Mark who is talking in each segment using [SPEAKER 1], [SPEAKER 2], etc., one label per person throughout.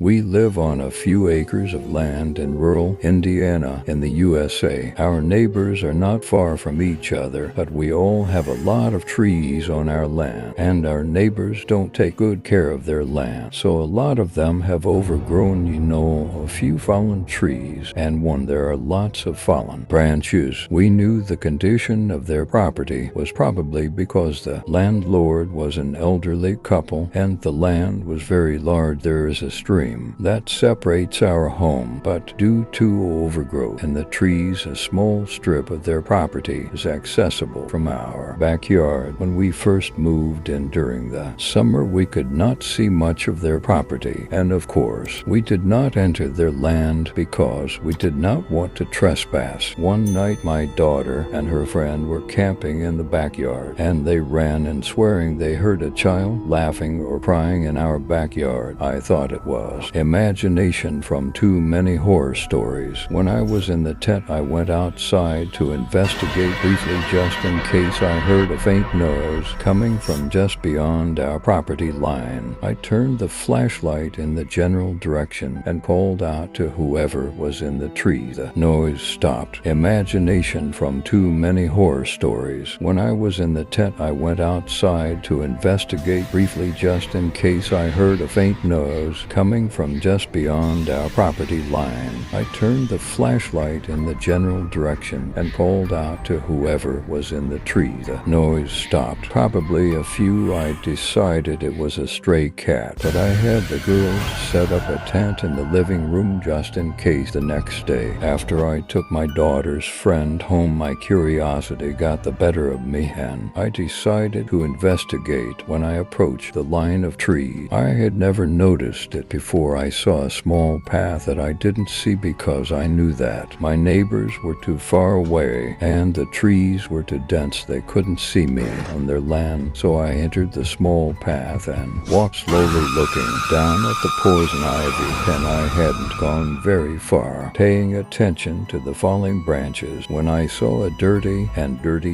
[SPEAKER 1] We live on a few acres of land in rural Indiana in the USA. Our neighbors are not far from each other, but we all have a lot of trees on our land, and our neighbors don't take good care of their land. So a lot of them have overgrown, a few fallen trees, and when there are lots of fallen branches, we knew the condition of their property was probably because the landlord was an elderly couple and the land was very large. There is a stream that separates our home, but due to overgrowth in the trees, a small strip of their property is accessible from our backyard. When we first moved in during the summer, we could not see much of their property, and of course, we did not enter their land because we did not want to trespass. One night, my daughter and her friend were camping in the backyard, and they ran in swearing they heard a child laughing or crying in our backyard. I thought it was imagination from too many horror stories. When I was in the tent, I went outside to investigate briefly just in case I heard a faint noise coming from just beyond our property line. I turned the flashlight in the general direction and called out to whoever was in the tree. The noise stopped. Imagination from too many horror stories. When I was in the tent, I went outside to investigate briefly just in case I heard a faint noise coming from just beyond our property line. I turned the flashlight in the general direction and called out to whoever was in the tree. The noise stopped. Probably a few. I decided it was a stray cat, but I had the girls set up a tent in the living room just in case. The next day, after I took my daughter's friend home, my curiosity got the better of me and I decided to investigate. When I approached the line of trees, I had never noticed it before. I saw a small path that I didn't see because I knew that my neighbors were too far away and the trees were too dense. They couldn't see me on their land, so I entered the small path and walked slowly looking down at the poison ivy, and I hadn't gone very far, paying attention to the falling branches, when I saw a dirty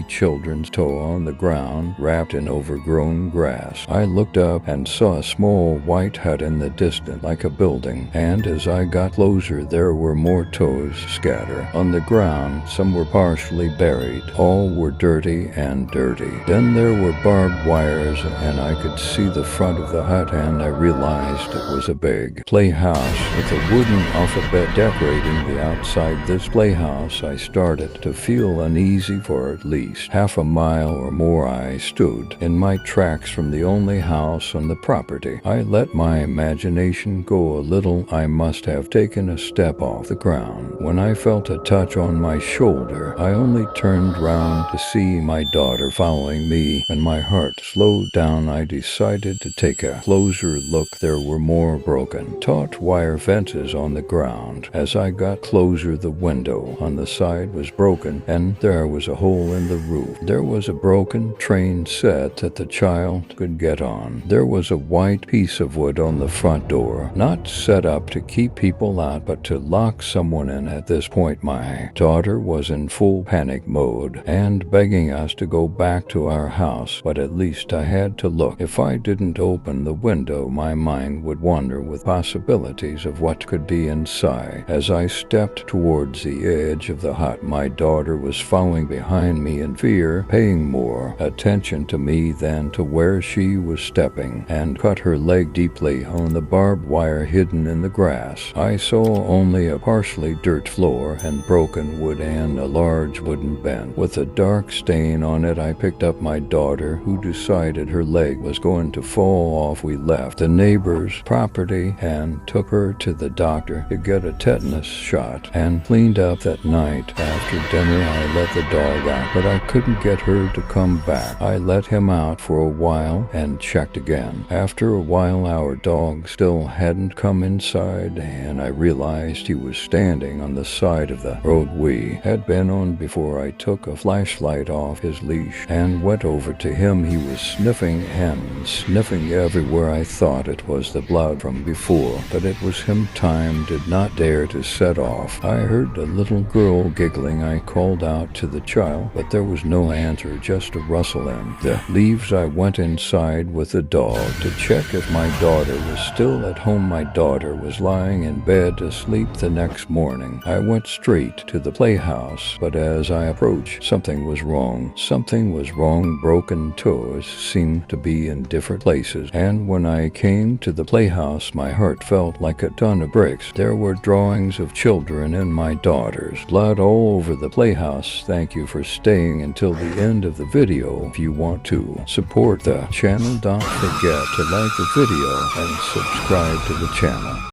[SPEAKER 1] children's toe on the ground wrapped in overgrown grass. I looked up and saw a small white hut in the distance, like a building, and as I got closer, there were more toes scattered on the ground. Some were partially buried. All were dirty. Then there were barbed wires, and I could see the front of the hut, and I realized it was a big playhouse with a wooden alphabet decorating the outside. This playhouse, I started to feel uneasy. For at least half a mile or more, I stood in my tracks from the only house on the property. I let my imagination go a little. I must have taken a step off the ground when I felt a touch on my shoulder. I only turned round to see my daughter following me, and my heart slowed down. I decided to take a closer look. There were more broken taut wire fences on the ground. As I got closer, the window on the side was broken, and there was a hole in the roof. There was a broken train set that the child could get on. There was a white piece of wood on the front door, not set up to keep people out, but to lock someone in. At this point, my daughter was in full panic mode and begging us to go back to our house, but at least I had to look. If I didn't open the window, my mind would wander with possibilities of what could be inside. As I stepped towards the edge of the hut, my daughter was following behind me in fear, paying more attention to me than to where she was stepping, and cut her leg deeply on the barbed wire hidden in the grass. I saw only a partially dirt floor and broken wood and a large wooden bench with a dark stain on it. I picked up my daughter, who decided her leg was going to fall off. We left the neighbor's property and took her to the doctor to get a tetanus shot and cleaned up that night. After dinner, I let the dog out, but I couldn't get her to come back. I let him out for a while and checked again. After a while, our dog still hadn't come inside, and I realized he was standing on the side of the road we had been on before. I took a flashlight off his leash and went over to him. He was sniffing everywhere. I thought it was the blood from before, but it was him. Time did not dare to set off. I heard a little girl giggling. I called out to the child, but there was no answer, just a rustle in the leaves. I went inside with the dog to check if my daughter was still at home. home, my daughter was lying in bed asleep. The next morning, I went straight to the playhouse, but as I approached, something was wrong. Something was wrong. Broken toys seemed to be in different places, and when I came to the playhouse, my heart felt like a ton of bricks. There were drawings of children and my daughter's blood all over the playhouse. Thank you for staying until the end of the video. If you want to support the channel, don't forget to like the video and subscribe to the channel.